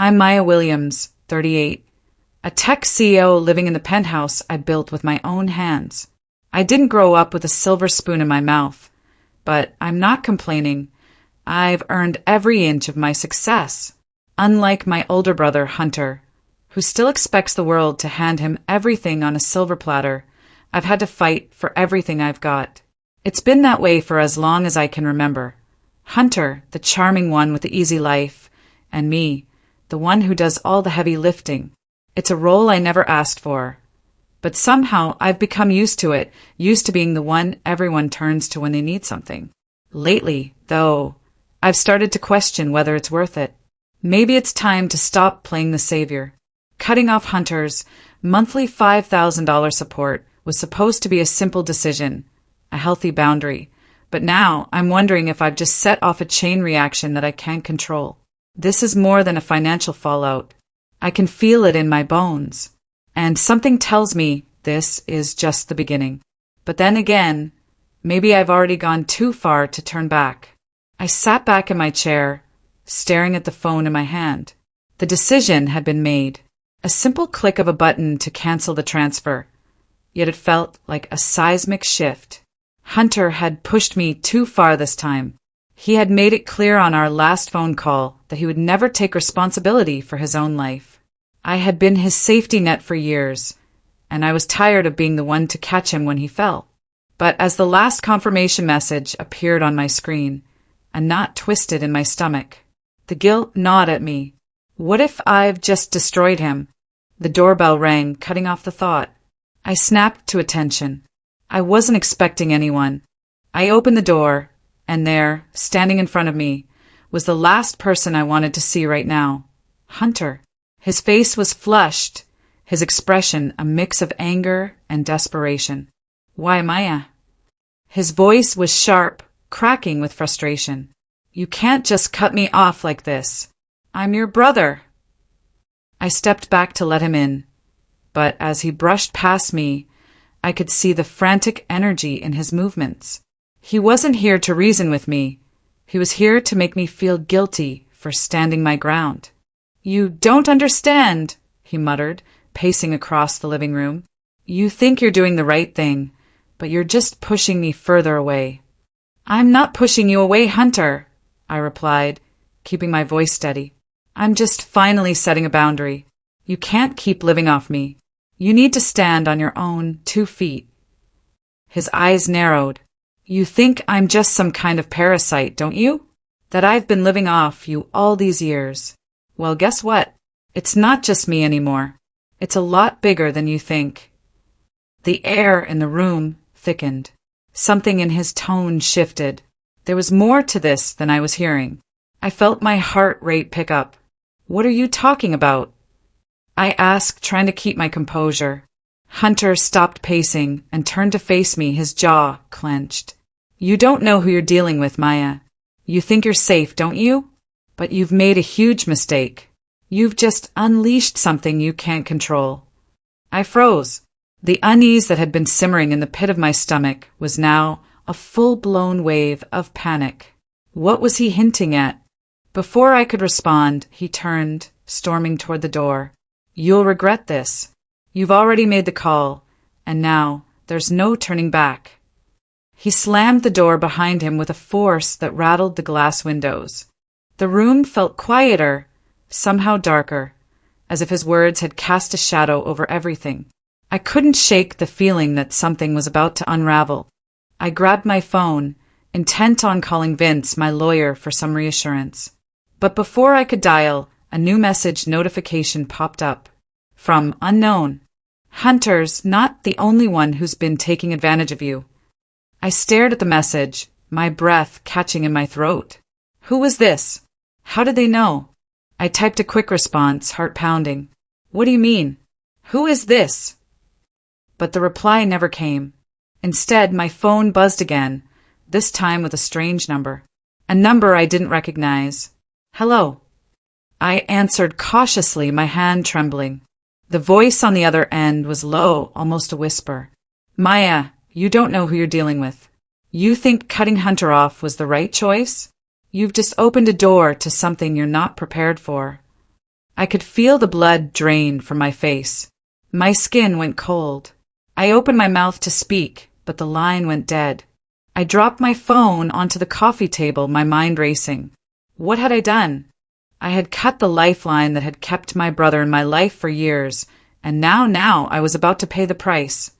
I'm Maya Williams, 38, a tech CEO living in the penthouse I built with my own hands. I didn't grow up with a silver spoon in my mouth, but I'm not complaining. I've earned every inch of my success. Unlike my older brother, Hunter, who still expects the world to hand him everything on a silver platter, I've had to fight for everything I've got. It's been that way for as long as I can remember. Hunter, the charming one with the easy life, and me, the one who does all the heavy lifting. It's a role I never asked for. But somehow I've become used to it, used to being the one everyone turns to when they need something. Lately, though, I've started to question whether it's worth it. Maybe it's time to stop playing the savior. Cutting off Hunter's monthly $5,000 support was supposed to be a simple decision, a healthy boundary. But now I'm wondering if I've just set off a chain reaction that I can't control. This is more than a financial fallout. I can feel it in my bones. And something tells me this is just the beginning. But then again, maybe I've already gone too far to turn back. I sat back in my chair, staring at the phone in my hand. The decision had been made. A simple click of a button to cancel the transfer. Yet it felt like a seismic shift. Hunter had pushed me too far this time. He had made it clear on our last phone call that he would never take responsibility for his own life. I had been his safety net for years, and I was tired of being the one to catch him when he fell. But as the last confirmation message appeared on my screen, a knot twisted in my stomach. The guilt gnawed at me. What if I've just destroyed him? The doorbell rang, cutting off the thought. I snapped to attention. I wasn't expecting anyone. I opened the door, and there, standing in front of me, was the last person I wanted to see right now. Hunter. His face was flushed, his expression a mix of anger and desperation. Why, Maya? His voice was sharp, cracking with frustration. You can't just cut me off like this. I'm your brother. I stepped back to let him in, but as he brushed past me, I could see the frantic energy in his movements. He wasn't here to reason with me. He was here to make me feel guilty for standing my ground. You don't understand, he muttered, pacing across the living room. You think you're doing the right thing, but you're just pushing me further away. I'm not pushing you away, Hunter, I replied, keeping my voice steady. I'm just finally setting a boundary. You can't keep living off me. You need to stand on your own 2 feet. His eyes narrowed. You think I'm just some kind of parasite, don't you? That I've been living off you all these years. Well, guess what? It's not just me anymore. It's a lot bigger than you think. The air in the room thickened. Something in his tone shifted. There was more to this than I was hearing. I felt my heart rate pick up. What are you talking about? I asked, trying to keep my composure. Hunter stopped pacing and turned to face me, his jaw clenched. You don't know who you're dealing with, Maya. You think you're safe, don't you? But you've made a huge mistake. You've just unleashed something you can't control. I froze. The unease that had been simmering in the pit of my stomach was now a full-blown wave of panic. What was he hinting at? Before I could respond, he turned, storming toward the door. You'll regret this. You've already made the call, and now there's no turning back. He slammed the door behind him with a force that rattled the glass windows. The room felt quieter, somehow darker, as if his words had cast a shadow over everything. I couldn't shake the feeling that something was about to unravel. I grabbed my phone, intent on calling Vince, my lawyer, for some reassurance. But before I could dial, a new message notification popped up. From unknown. Hunter's not the only one who's been taking advantage of you. I stared at the message, my breath catching in my throat. Who was this? How did they know? I typed a quick response, heart pounding. What do you mean? Who is this? But the reply never came. Instead, my phone buzzed again, this time with a strange number. A number I didn't recognize. Hello. I answered cautiously, my hand trembling. The voice on the other end was low, almost a whisper. Maya, you don't know who you're dealing with. You think cutting Hunter off was the right choice? You've just opened a door to something you're not prepared for. I could feel the blood drain from my face. My skin went cold. I opened my mouth to speak, but the line went dead. I dropped my phone onto the coffee table, my mind racing. What had I done? I had cut the lifeline that had kept my brother in my life for years, and now I was about to pay the price.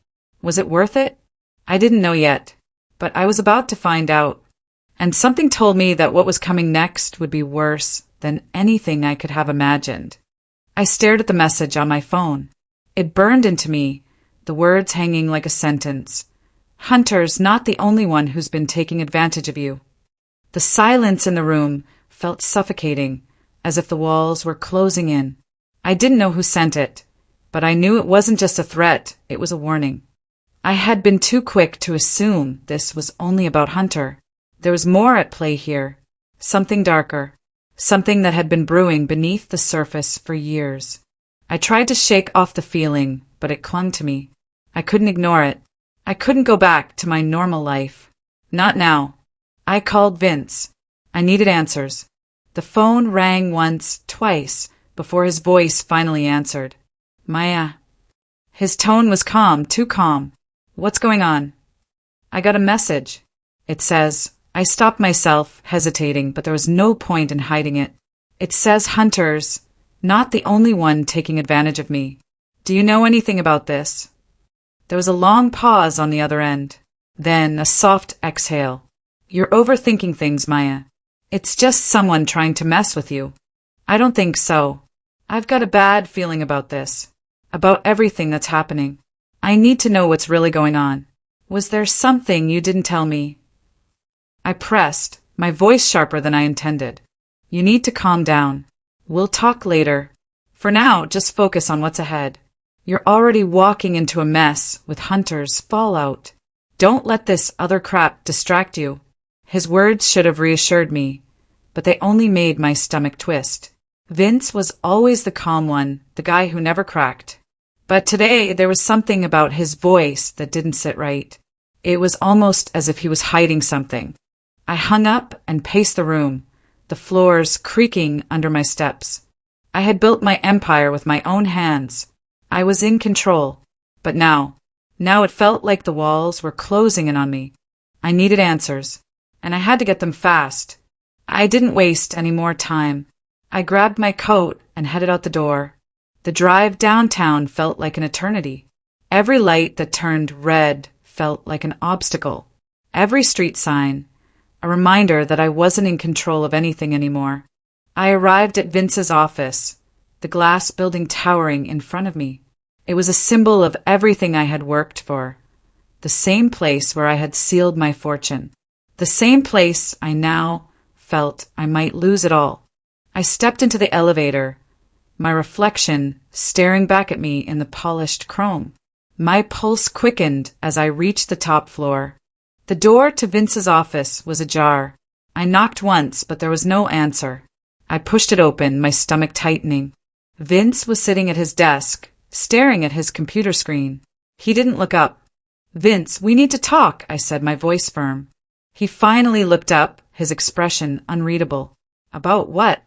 Was it worth it? I didn't know yet, but I was about to find out. And something told me that what was coming next would be worse than anything I could have imagined. I stared at the message on my phone. It burned into me, the words hanging like a sentence. Hunter's not the only one who's been taking advantage of you. The silence in the room felt suffocating, as if the walls were closing in. I didn't know who sent it, but I knew it wasn't just a threat, it was a warning. I had been too quick to assume this was only about Hunter. There was more at play here, something darker, something that had been brewing beneath the surface for years. I tried to shake off the feeling, but it clung to me. I couldn't ignore it. I couldn't go back to my normal life. Not now. I called Vince. I needed answers. The phone rang once, twice, before his voice finally answered. Maya. His tone was calm, too calm. What's going on? I got a message. It says, I stopped myself, hesitating, but there was no point in hiding it. It says Hunter's not the only one taking advantage of me. Do you know anything about this? There was a long pause on the other end. Then a soft exhale. You're overthinking things, Maya. It's just someone trying to mess with you. I don't think so. I've got a bad feeling about this. About everything that's happening. I need to know what's really going on. Was there something you didn't tell me? I pressed, my voice sharper than I intended. You need to calm down. We'll talk later. For now, just focus on what's ahead. You're already walking into a mess with Hunter's fallout. Don't let this other crap distract you. His words should have reassured me, but they only made my stomach twist. Vince was always the calm one, the guy who never cracked. But today there was something about his voice that didn't sit right. It was almost as if he was hiding something. I hung up and paced the room, the floors creaking under my steps. I had built my empire with my own hands. I was in control. But now it felt like the walls were closing in on me. I needed answers, and I had to get them fast. I didn't waste any more time. I grabbed my coat and headed out the door. The drive downtown felt like an eternity. Every light that turned red felt like an obstacle. Every street sign, a reminder that I wasn't in control of anything anymore. I arrived at Vince's office, the glass building towering in front of me. It was a symbol of everything I had worked for. The same place where I had sealed my fortune. The same place I now felt I might lose it all. I stepped into the elevator, my reflection staring back at me in the polished chrome. My pulse quickened as I reached the top floor. The door to Vince's office was ajar. I knocked once, but there was no answer. I pushed it open, my stomach tightening. Vince was sitting at his desk, staring at his computer screen. He didn't look up. Vince, we need to talk, I said, my voice firm. He finally looked up, his expression unreadable. About what?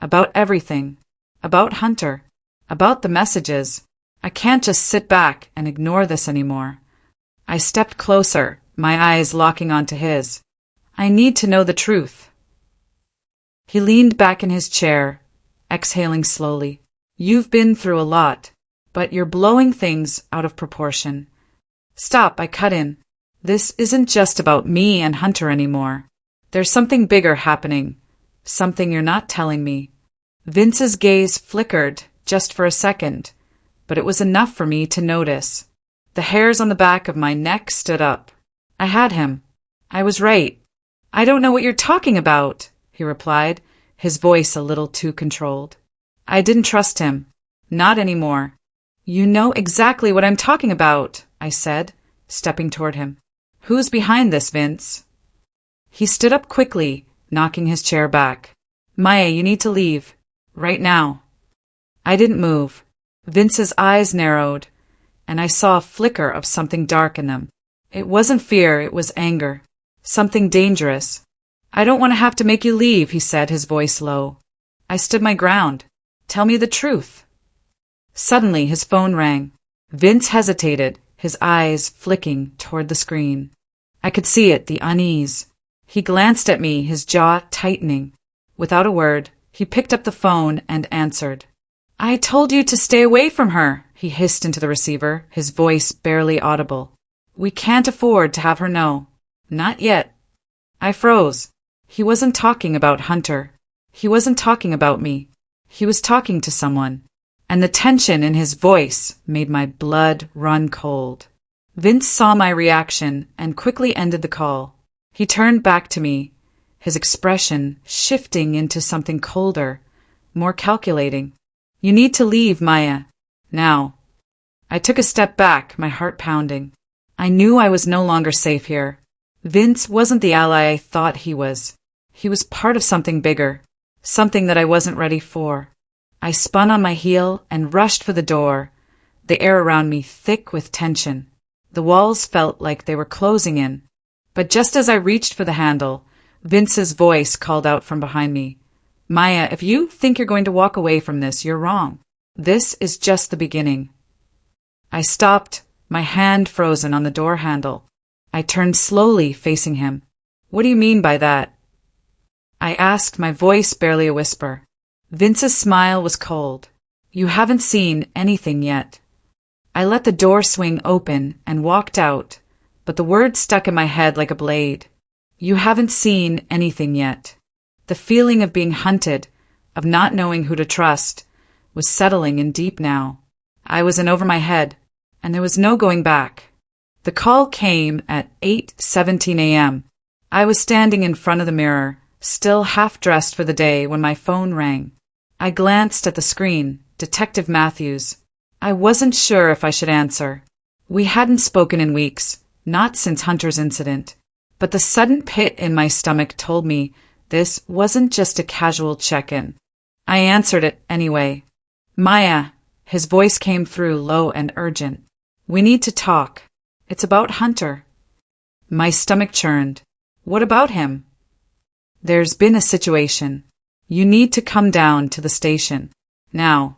About everything. About Hunter. About the messages. I can't just sit back and ignore this anymore. I stepped closer, my eyes locking onto his. I need to know the truth. He leaned back in his chair, exhaling slowly. You've been through a lot, but you're blowing things out of proportion. Stop, I cut in. This isn't just about me and Hunter anymore. There's something bigger happening. Something you're not telling me. Vince's gaze flickered just for a second, but it was enough for me to notice. The hairs on the back of my neck stood up. I had him. I was right. I don't know what you're talking about, he replied, his voice a little too controlled. I didn't trust him. Not anymore. You know exactly what I'm talking about, I said, stepping toward him. Who's behind this, Vince? He stood up quickly, knocking his chair back. Maya, you need to leave. Right now. I didn't move. Vince's eyes narrowed, and I saw a flicker of something dark in them. It wasn't fear, it was anger. Something dangerous. I don't want to have to make you leave, he said, his voice low. I stood my ground. Tell me the truth. Suddenly, his phone rang. Vince hesitated, his eyes flicking toward the screen. I could see it, the unease. He glanced at me, his jaw tightening. Without a word, he picked up the phone and answered. I told you to stay away from her, he hissed into the receiver, his voice barely audible. We can't afford to have her know. Not yet. I froze. He wasn't talking about Hunter. He wasn't talking about me. He was talking to someone. And the tension in his voice made my blood run cold. Vince saw my reaction and quickly ended the call. He turned back to me, his expression shifting into something colder, more calculating. You need to leave, Maya. Now. I took a step back, my heart pounding. I knew I was no longer safe here. Vince wasn't the ally I thought he was. He was part of something bigger, something that I wasn't ready for. I spun on my heel and rushed for the door, the air around me thick with tension. The walls felt like they were closing in. But just as I reached for the handle, Vince's voice called out from behind me. Maya, if you think you're going to walk away from this, you're wrong. This is just the beginning. I stopped, my hand frozen on the door handle. I turned slowly, facing him. What do you mean by that? I asked, my voice barely a whisper. Vince's smile was cold. You haven't seen anything yet. I let the door swing open and walked out, but the words stuck in my head like a blade. You haven't seen anything yet. The feeling of being hunted, of not knowing who to trust, was settling in deep now. I was in over my head, and there was no going back. The call came at 8:17 a.m. I was standing in front of the mirror, still half-dressed for the day, when my phone rang. I glanced at the screen, Detective Matthews. I wasn't sure if I should answer. We hadn't spoken in weeks, not since Hunter's incident. But the sudden pit in my stomach told me this wasn't just a casual check-in. I answered it anyway. Maya, his voice came through low and urgent. We need to talk. It's about Hunter. My stomach churned. What about him? There's been a situation. You need to come down to the station. Now.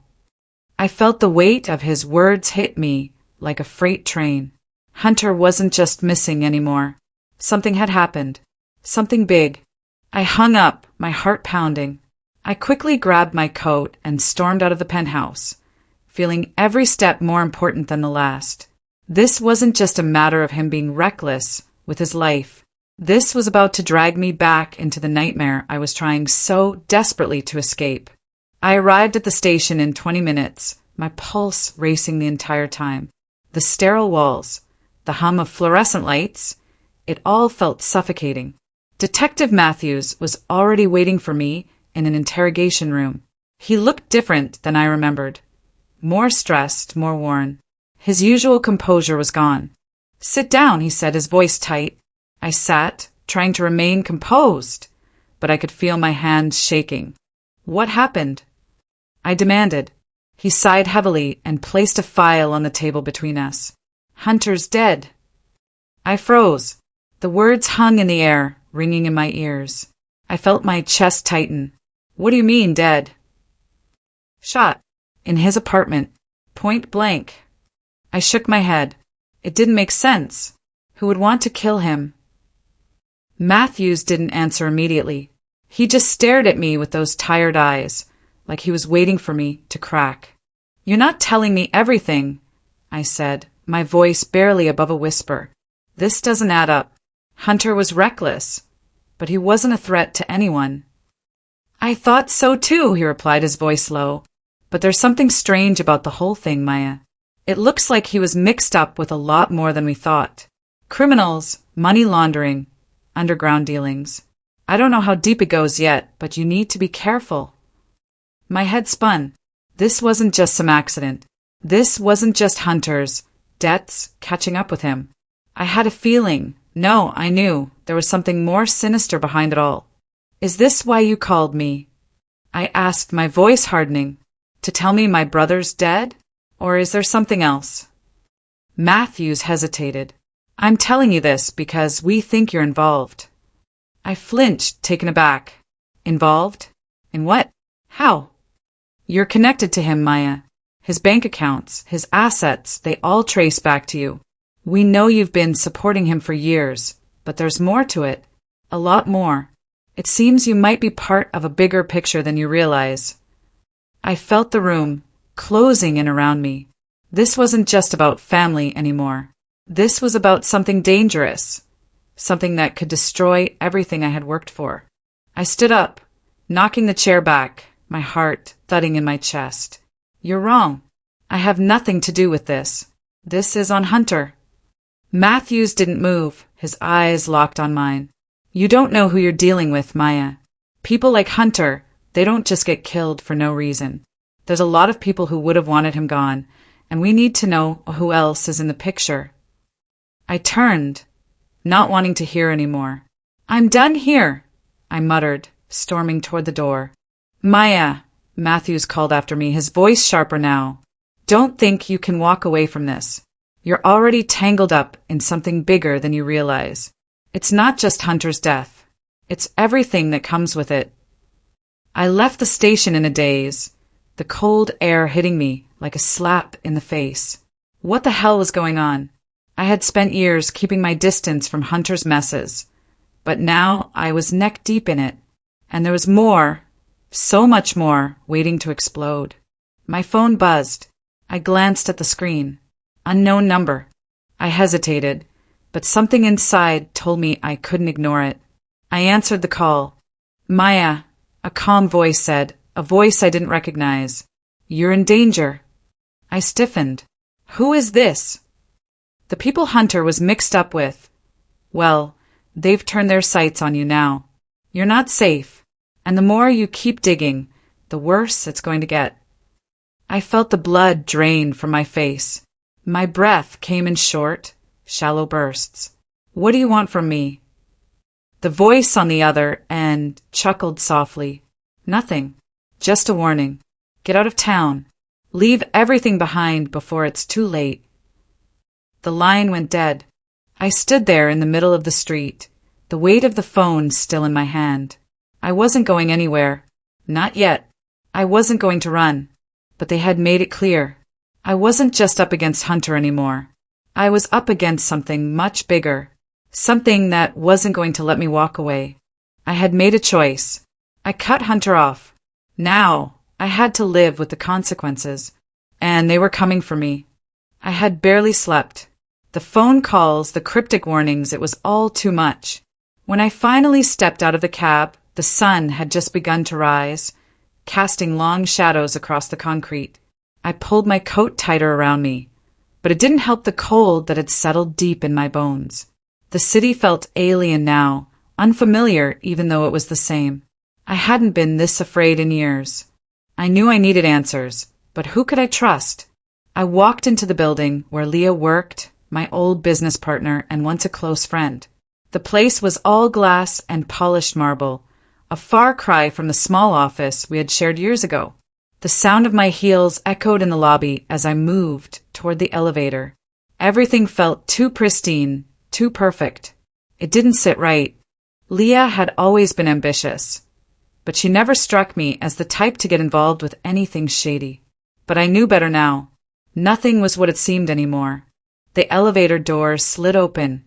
I felt the weight of his words hit me like a freight train. Hunter wasn't just missing anymore. Something had happened. Something big. I hung up, my heart pounding. I quickly grabbed my coat and stormed out of the penthouse, feeling every step more important than the last. This wasn't just a matter of him being reckless with his life. This was about to drag me back into the nightmare I was trying so desperately to escape. I arrived at the station in 20 minutes, my pulse racing the entire time. The sterile walls, the hum of fluorescent lights, it all felt suffocating. Detective Matthews was already waiting for me in an interrogation room. He looked different than I remembered. More stressed, more worn. His usual composure was gone. Sit down, he said, his voice tight. I sat, trying to remain composed, but I could feel my hands shaking. What happened? I demanded. He sighed heavily and placed a file on the table between us. Hunter's dead. I froze. The words hung in the air, ringing in my ears. I felt my chest tighten. What do you mean, dead? Shot. In his apartment. Point blank. I shook my head. It didn't make sense. Who would want to kill him? Matthews didn't answer immediately. He just stared at me with those tired eyes, like he was waiting for me to crack. You're not telling me everything, I said, my voice barely above a whisper. This doesn't add up. Hunter was reckless, but he wasn't a threat to anyone. I thought so too, he replied, his voice low. But there's something strange about the whole thing, Maya. It looks like he was mixed up with a lot more than we thought. Criminals, money laundering, underground dealings. I don't know how deep it goes yet, but you need to be careful. My head spun. This wasn't just some accident. This wasn't just Hunter's debts catching up with him. I had a feeling. No, I knew there was something more sinister behind it all. Is this why you called me? I asked, my voice hardening. To tell me my brother's dead? Or is there something else? Matthews hesitated. I'm telling you this because we think you're involved. I flinched, taken aback. Involved? In what? How? You're connected to him, Maya. His bank accounts, his assets, they all trace back to you. We know you've been supporting him for years, but there's more to it. A lot more. It seems you might be part of a bigger picture than you realize. I felt the room closing in around me. This wasn't just about family anymore. This was about something dangerous, something that could destroy everything I had worked for. I stood up, knocking the chair back, my heart thudding in my chest. You're wrong. I have nothing to do with this. This is on Hunter. Matthews didn't move, his eyes locked on mine. You don't know who you're dealing with, Maya. People like Hunter, they don't just get killed for no reason. There's a lot of people who would have wanted him gone, and we need to know who else is in the picture. I turned, not wanting to hear anymore. I'm done here, I muttered, storming toward the door. Maya, Matthews called after me, his voice sharper now. Don't think you can walk away from this. You're already tangled up in something bigger than you realize. It's not just Hunter's death. It's everything that comes with it. I left the station in a daze, the cold air hitting me like a slap in the face. What the hell was going on? I had spent years keeping my distance from Hunter's messes, but now I was neck deep in it, and there was more, so much more, waiting to explode. My phone buzzed. I glanced at the screen. Unknown number. I hesitated, but something inside told me I couldn't ignore it. I answered the call. Maya, a calm voice said, a voice I didn't recognize. You're in danger. I stiffened. Who is this? The people Hunter was mixed up with. Well, they've turned their sights on you now. You're not safe, and the more you keep digging, the worse it's going to get. I felt the blood drain from my face. My breath came in short, shallow bursts. What do you want from me? The voice on the other end chuckled softly. Nothing. Just a warning. Get out of town. Leave everything behind before it's too late. The line went dead. I stood there in the middle of the street, the weight of the phone still in my hand. I wasn't going anywhere. Not yet. I wasn't going to run. But they had made it clear. I wasn't just up against Hunter anymore. I was up against something much bigger. Something that wasn't going to let me walk away. I had made a choice. I cut Hunter off. Now, I had to live with the consequences. And they were coming for me. I had barely slept. The phone calls, the cryptic warnings, it was all too much. When I finally stepped out of the cab, the sun had just begun to rise, casting long shadows across the concrete. I pulled my coat tighter around me, but it didn't help the cold that had settled deep in my bones. The city felt alien now, unfamiliar even though it was the same. I hadn't been this afraid in years. I knew I needed answers, but who could I trust? I walked into the building where Leah worked, my old business partner and once a close friend. The place was all glass and polished marble, a far cry from the small office we had shared years ago. The sound of my heels echoed in the lobby as I moved toward the elevator. Everything felt too pristine, too perfect. It didn't sit right. Leah had always been ambitious, but she never struck me as the type to get involved with anything shady. But I knew better now. Nothing was what it seemed anymore. The elevator door slid open,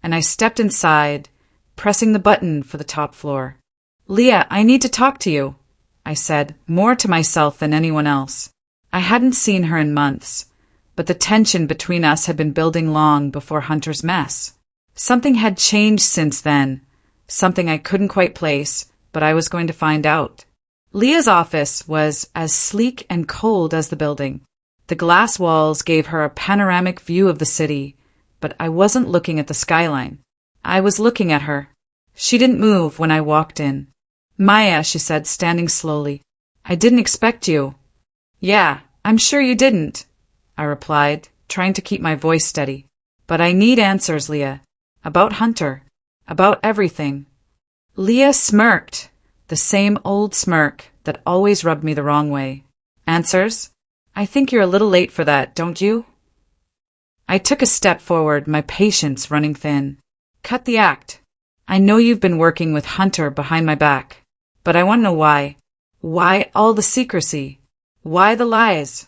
and I stepped inside, pressing the button for the top floor. Leah, I need to talk to you, I said, more to myself than anyone else. I hadn't seen her in months, but the tension between us had been building long before Hunter's mess. Something had changed since then, something I couldn't quite place, but I was going to find out. Leah's office was as sleek and cold as the building. The glass walls gave her a panoramic view of the city, but I wasn't looking at the skyline. I was looking at her. She didn't move when I walked in. Maya, she said, standing slowly. I didn't expect you. Yeah, I'm sure you didn't, I replied, trying to keep my voice steady. But I need answers, Leah. About Hunter. About everything. Leah smirked, the same old smirk that always rubbed me the wrong way. Answers? I think you're a little late for that, don't you? I took a step forward, my patience running thin. Cut the act. I know you've been working with Hunter behind my back, but I want to know why. Why all the secrecy? Why the lies?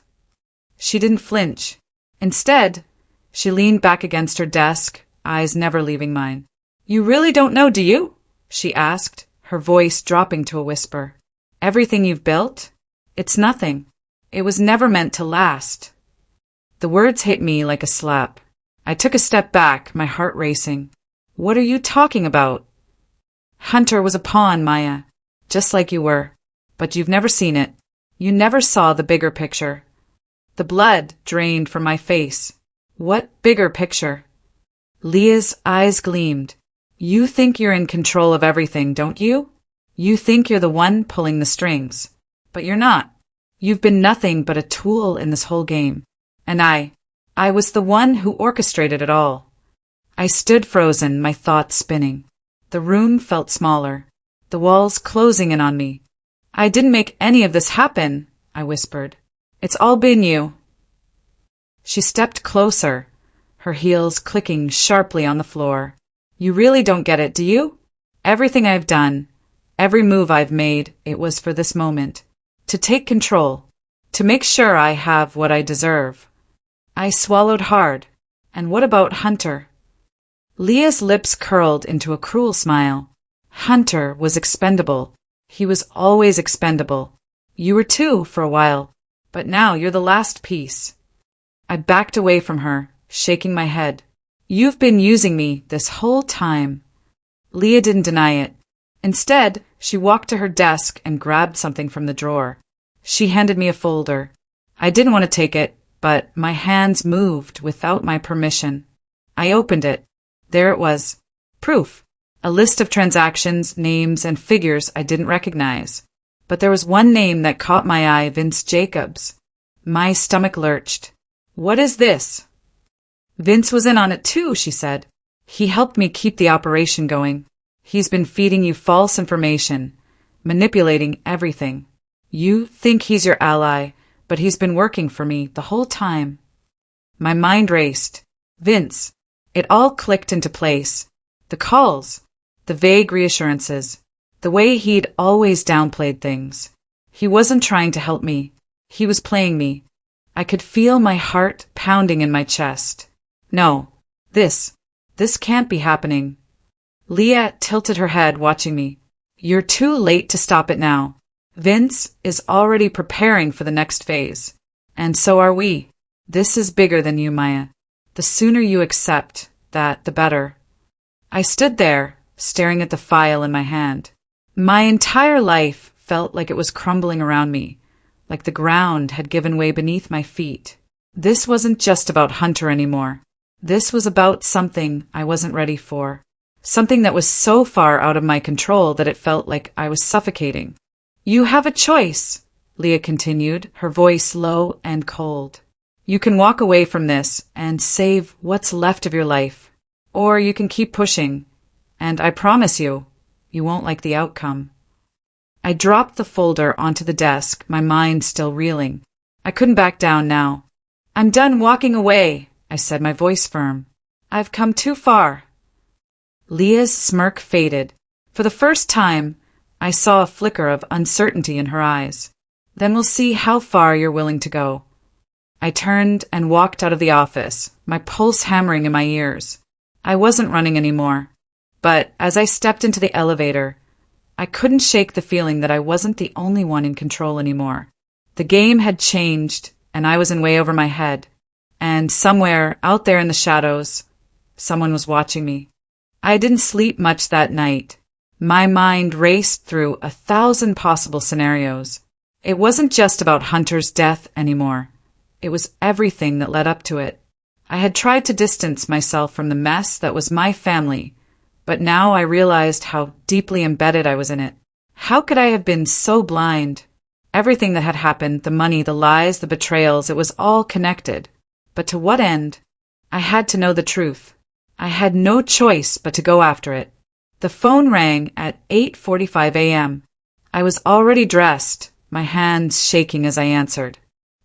She didn't flinch. Instead, she leaned back against her desk, eyes never leaving mine. You really don't know, do you? She asked, her voice dropping to a whisper. Everything you've built? It's nothing. It was never meant to last. The words hit me like a slap. I took a step back, my heart racing. What are you talking about? Hunter was a pawn, Maya, just like you were. But you've never seen it. You never saw the bigger picture. The blood drained from my face. What bigger picture? Leah's eyes gleamed. You think you're in control of everything, don't you? You think you're the one pulling the strings. But you're not. You've been nothing but a tool in this whole game. And I was the one who orchestrated it all. I stood frozen, my thoughts spinning. The room felt smaller, the walls closing in on me. I didn't make any of this happen, I whispered. It's all been you. She stepped closer, her heels clicking sharply on the floor. You really don't get it, do you? Everything I've done, every move I've made, it was for this moment. To take control, to make sure I have what I deserve. I swallowed hard. And what about Hunter? Leah's lips curled into a cruel smile. Hunter was expendable. He was always expendable. You were too for a while, but now you're the last piece. I backed away from her, shaking my head. You've been using me this whole time. Leah didn't deny it. Instead, she walked to her desk and grabbed something from the drawer. She handed me a folder. I didn't want to take it, but my hands moved without my permission. I opened it. There it was. Proof. A list of transactions, names, and figures I didn't recognize. But there was one name that caught my eye, Vince Jacobs. My stomach lurched. What is this? Vince was in on it too, she said. He helped me keep the operation going. He's been feeding you false information, manipulating everything. You think he's your ally, but he's been working for me the whole time. My mind raced. Vince. It all clicked into place. The calls, the vague reassurances, the way he'd always downplayed things. He wasn't trying to help me. He was playing me. I could feel my heart pounding in my chest. No, this can't be happening. Leah tilted her head, watching me. You're too late to stop it now. Vince is already preparing for the next phase. And so are we. This is bigger than you, Maya. The sooner you accept that, the better. I stood there, staring at the file in my hand. My entire life felt like it was crumbling around me, like the ground had given way beneath my feet. This wasn't just about Hunter anymore. This was about something I wasn't ready for. Something that was so far out of my control that it felt like I was suffocating. You have a choice, Leah continued, her voice low and cold. You can walk away from this and save what's left of your life. Or you can keep pushing, and I promise you, you won't like the outcome. I dropped the folder onto the desk, my mind still reeling. I couldn't back down now. I'm done walking away, I said, my voice firm. I've come too far. Leah's smirk faded. For the first time, I saw a flicker of uncertainty in her eyes. Then we'll see how far you're willing to go. I turned and walked out of the office, my pulse hammering in my ears. I wasn't running anymore. But as I stepped into the elevator, I couldn't shake the feeling that I wasn't the only one in control anymore. The game had changed, and I was in way over my head. And somewhere out there in the shadows, someone was watching me. I didn't sleep much that night. My mind raced through 1,000 possible scenarios. It wasn't just about Hunter's death anymore. It was everything that led up to it. I had tried to distance myself from the mess that was my family, but now I realized how deeply embedded I was in it. How could I have been so blind? Everything that had happened, the money, the lies, the betrayals, it was all connected. But to what end? I had to know the truth. I had no choice but to go after it. The phone rang at 8:45 a.m. I was already dressed, my hands shaking as I answered.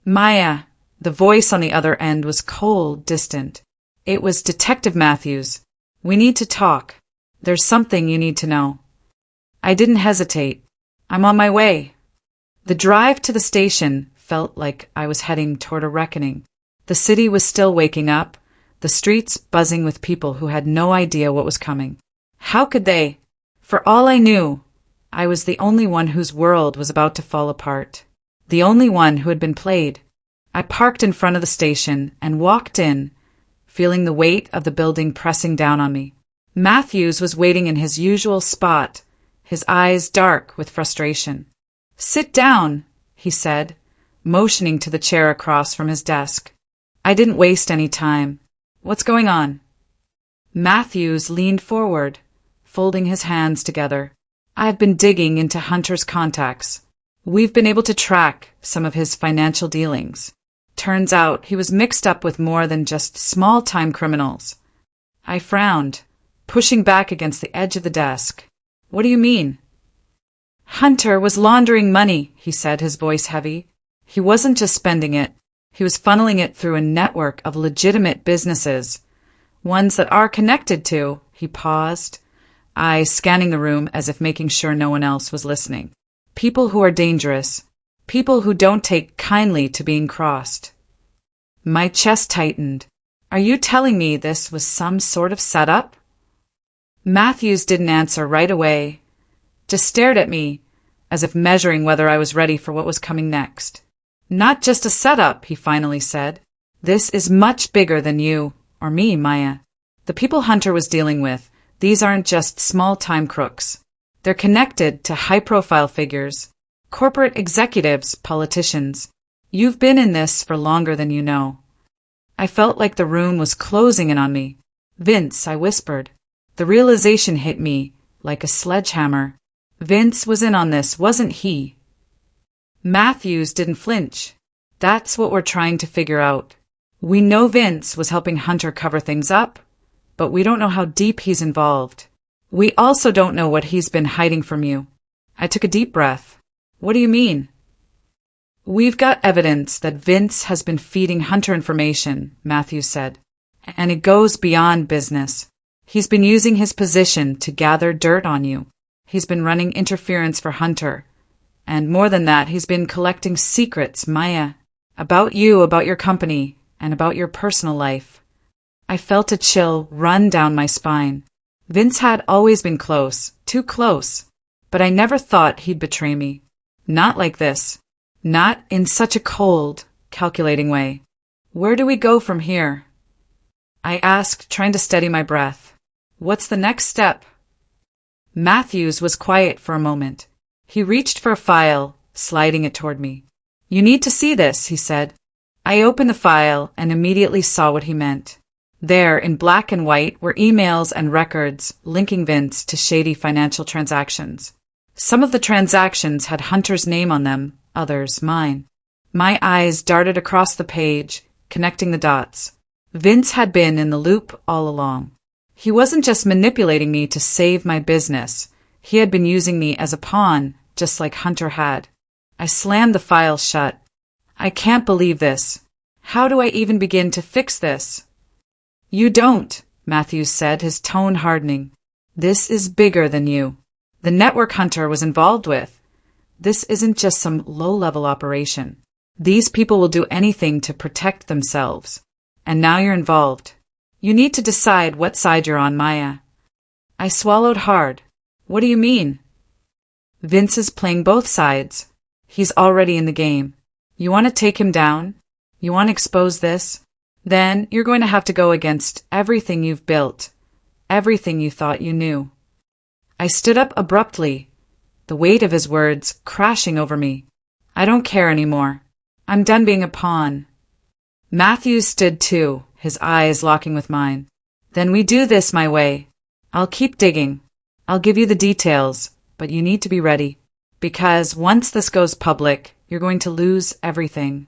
Maya. The voice on the other end was cold, distant. It was Detective Matthews. We need to talk. There's something you need to know. I didn't hesitate. I'm on my way. The drive to the station felt like I was heading toward a reckoning. The city was still waking up, the streets buzzing with people who had no idea what was coming. How could they? For all I knew, I was the only one whose world was about to fall apart. The only one who had been played. I parked in front of the station and walked in, feeling the weight of the building pressing down on me. Matthews was waiting in his usual spot, his eyes dark with frustration. "Sit down," he said, motioning to the chair across from his desk. I didn't waste any time. "What's going on?" Matthews leaned forward, folding his hands together. "I've been digging into Hunter's contacts. We've been able to track some of his financial dealings. Turns out he was mixed up with more than just small-time criminals." I frowned, pushing back against the edge of the desk. "What do you mean?" "Hunter was laundering money," he said, his voice heavy. "He wasn't just spending it. He was funneling it through a network of legitimate businesses, ones that are connected to—" He paused, eyes scanning the room as if making sure no one else was listening. "People who are dangerous. People who don't take kindly to being crossed." My chest tightened. "Are you telling me this was some sort of setup?" Matthews didn't answer right away, just stared at me, as if measuring whether I was ready for what was coming next. "Not just a setup," he finally said. "This is much bigger than you, or me, Maya. The people Hunter was dealing with, these aren't just small-time crooks. They're connected to high-profile figures, corporate executives, politicians. You've been in this for longer than you know." I felt like the room was closing in on me. "Vince," I whispered. The realization hit me like a sledgehammer. Vince was in on this, wasn't he? Matthews didn't flinch. "That's what we're trying to figure out. We know Vince was helping Hunter cover things up, but we don't know how deep he's involved. We also don't know what he's been hiding from you." I took a deep breath. "What do you mean?" "We've got evidence that Vince has been feeding Hunter information," Matthews said. "And it goes beyond business. He's been using his position to gather dirt on you. He's been running interference for Hunter. And more than that, he's been collecting secrets, Maya, about you, about your company, and about your personal life." I felt a chill run down my spine. Vince had always been close, too close, but I never thought he'd betray me. Not like this. Not in such a cold, calculating way. "Where do we go from here?" I asked, trying to steady my breath. "What's the next step?" Matthews was quiet for a moment. He reached for a file, sliding it toward me. "You need to see this," he said. I opened the file and immediately saw what he meant. There, in black and white, were emails and records linking Vince to shady financial transactions. Some of the transactions had Hunter's name on them, others mine. My eyes darted across the page, connecting the dots. Vince had been in the loop all along. He wasn't just manipulating me to save my business. He had been using me as a pawn, just like Hunter had. I slammed the file shut. "I can't believe this. How do I even begin to fix this?" "You don't," Matthews said, his tone hardening. "This is bigger than you. The network Hunter was involved with. This isn't just some low-level operation. These people will do anything to protect themselves. And now you're involved. You need to decide what side you're on, Maya." I swallowed hard. "What do you mean?" "Vince is playing both sides. He's already in the game. You want to take him down? You want to expose this? Then you're going to have to go against everything you've built, everything you thought you knew." I stood up abruptly, the weight of his words crashing over me. "I don't care anymore. I'm done being a pawn." Matthews stood too, his eyes locking with mine. "Then we do this my way. I'll keep digging. I'll give you the details, but you need to be ready. Because once this goes public, you're going to lose everything."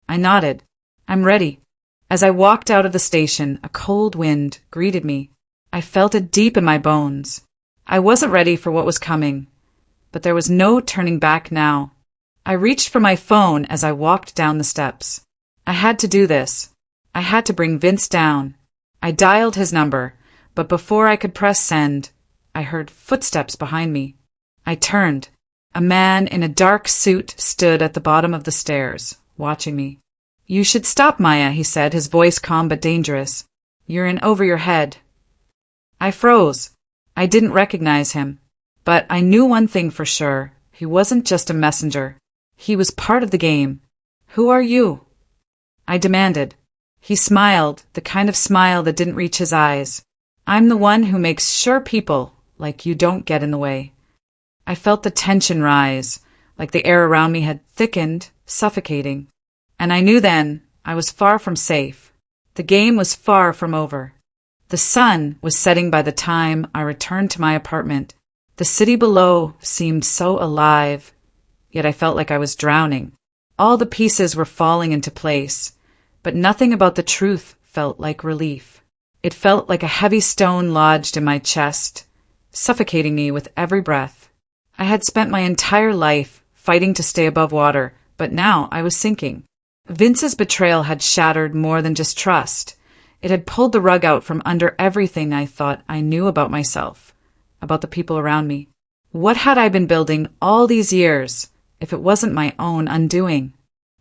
I nodded. "I'm ready." As I walked out of the station, a cold wind greeted me. I felt it deep in my bones. I wasn't ready for what was coming, but there was no turning back now. I reached for my phone as I walked down the steps. I had to do this. I had to bring Vince down. I dialed his number, but before I could press send, I heard footsteps behind me. I turned. A man in a dark suit stood at the bottom of the stairs, watching me. "You should stop, Maya," he said, his voice calm but dangerous. "You're in over your head." I froze. I didn't recognize him. But I knew one thing for sure. He wasn't just a messenger. He was part of the game. "Who are you?" I demanded. He smiled, the kind of smile that didn't reach his eyes. "I'm the one who makes sure people like you don't get in the way." I felt the tension rise, like the air around me had thickened, suffocating. And I knew then I was far from safe. The game was far from over. The sun was setting by the time I returned to my apartment. The city below seemed so alive, yet I felt like I was drowning. All the pieces were falling into place, but nothing about the truth felt like relief. It felt like a heavy stone lodged in my chest, suffocating me with every breath. I had spent my entire life fighting to stay above water, but now I was sinking. Vince's betrayal had shattered more than just trust. It had pulled the rug out from under everything I thought I knew about myself, about the people around me. What had I been building all these years, if it wasn't my own undoing?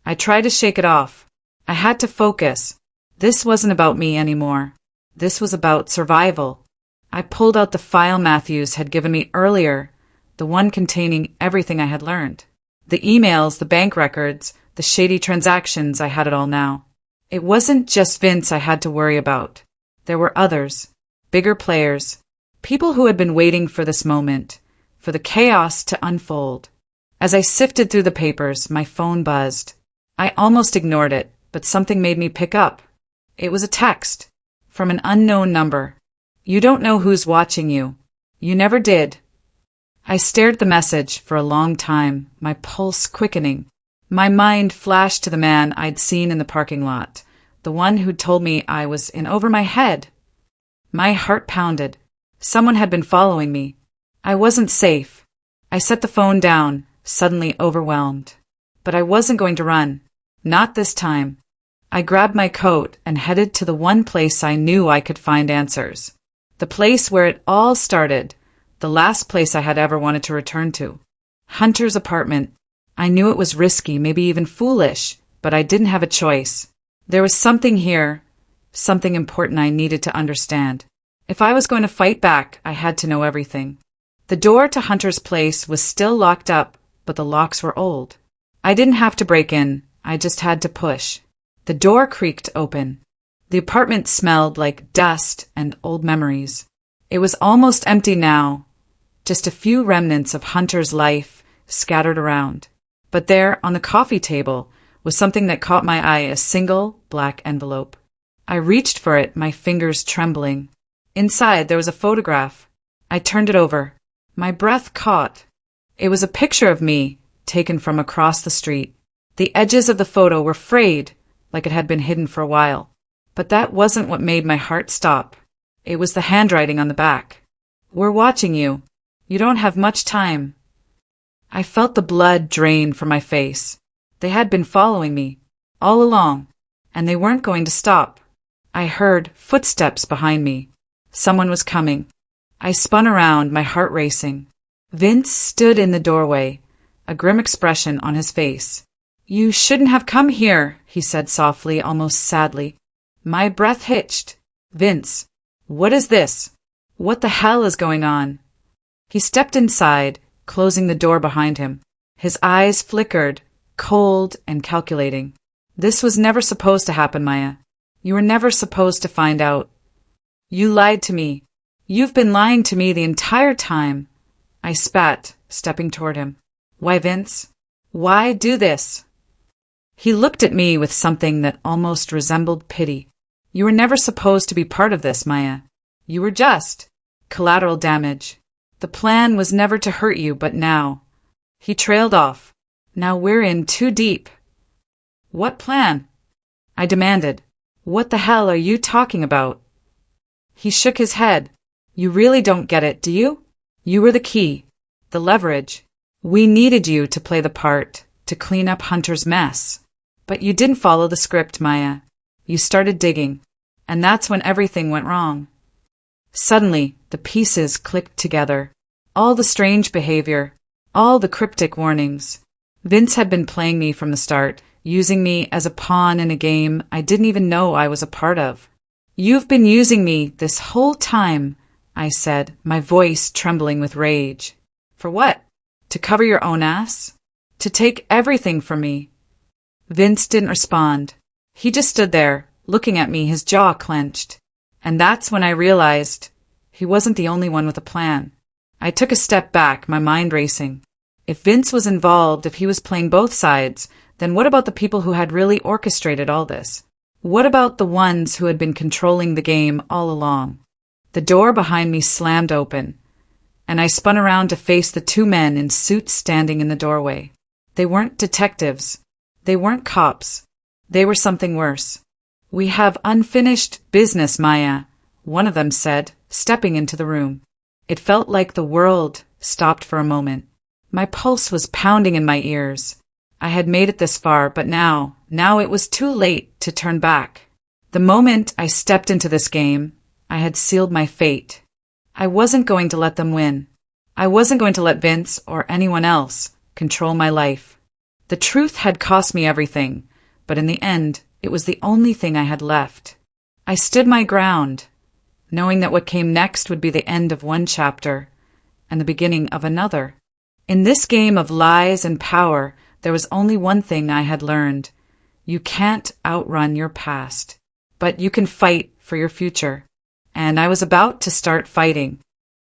I tried to shake it off. I had to focus. This wasn't about me anymore. This was about survival. I pulled out the file Matthews had given me earlier, the one containing everything I had learned. The emails, the bank records, the shady transactions, I had it all now. It wasn't just Vince I had to worry about. There were others, bigger players, people who had been waiting for this moment, for the chaos to unfold. As I sifted through the papers, my phone buzzed. I almost ignored it, but something made me pick up. It was a text from an unknown number. "You don't know who's watching you. You never did." I stared at the message for a long time, my pulse quickening. My mind flashed to the man I'd seen in the parking lot, the one who'd told me I was in over my head. My heart pounded. Someone had been following me. I wasn't safe. I set the phone down, suddenly overwhelmed. But I wasn't going to run. Not this time. I grabbed my coat and headed to the one place I knew I could find answers. The place where it all started. The last place I had ever wanted to return to. Hunter's apartment. I knew it was risky, maybe even foolish, but I didn't have a choice. There was something here, something important I needed to understand. If I was going to fight back, I had to know everything. The door to Hunter's place was still locked up, but the locks were old. I didn't have to break in, I just had to push. The door creaked open. The apartment smelled like dust and old memories. It was almost empty now, just a few remnants of Hunter's life scattered around. But there, on the coffee table, was something that caught my eye, a single black envelope. I reached for it, my fingers trembling. Inside, there was a photograph. I turned it over. My breath caught. It was a picture of me, taken from across the street. The edges of the photo were frayed, like it had been hidden for a while. But that wasn't what made my heart stop. It was the handwriting on the back. "We're watching you. You don't have much time." I felt the blood drain from my face. They had been following me, all along, and they weren't going to stop. I heard footsteps behind me. Someone was coming. I spun around, my heart racing. Vince stood in the doorway, a grim expression on his face. "You shouldn't have come here," he said softly, almost sadly. My breath hitched. "Vince, what is this? What the hell is going on?" He stepped inside, closing the door behind him. His eyes flickered, cold and calculating. "This was never supposed to happen, Maya. You were never supposed to find out. You lied to me. You've been lying to me the entire time." I spat, stepping toward him. "Why, Vince? Why do this?" He looked at me with something that almost resembled pity. "You were never supposed to be part of this, Maya. You were just collateral damage. The plan was never to hurt you, but now..." He trailed off. "Now we're in too deep." "What plan?" I demanded. "What the hell are you talking about?" He shook his head. "You really don't get it, do you? You were the key, the leverage. We needed you to play the part, to clean up Hunter's mess. But you didn't follow the script, Maya. You started digging, and that's when everything went wrong." Suddenly, the pieces clicked together. All the strange behavior, All the cryptic warnings. Vince had been playing me from the start, using me as a pawn in a game I didn't even know I was a part of. "You've been using me this whole time," I said, my voice trembling with rage. "For what? To cover your own ass? To take everything from me?" Vince didn't respond. He just stood there, looking at me, his jaw clenched. And that's when I realized he wasn't the only one with a plan. I took a step back, my mind racing. If Vince was involved, if he was playing both sides, then what about the people who had really orchestrated all this? What about the ones who had been controlling the game all along? The door behind me slammed open, and I spun around to face the two men in suits standing in the doorway. They weren't detectives. They weren't cops. They were something worse. "We have unfinished business, Maya," one of them said, stepping into the room. It felt like the world stopped for a moment. My pulse was pounding in my ears. I had made it this far, but now it was too late to turn back. The moment I stepped into this game, I had sealed my fate. I wasn't going to let them win. I wasn't going to let Vince or anyone else control my life. The truth had cost me everything, but in the end, it was the only thing I had left. I stood my ground, knowing that what came next would be the end of one chapter and the beginning of another. In this game of lies and power, there was only one thing I had learned. You can't outrun your past, but you can fight for your future. And I was about to start fighting.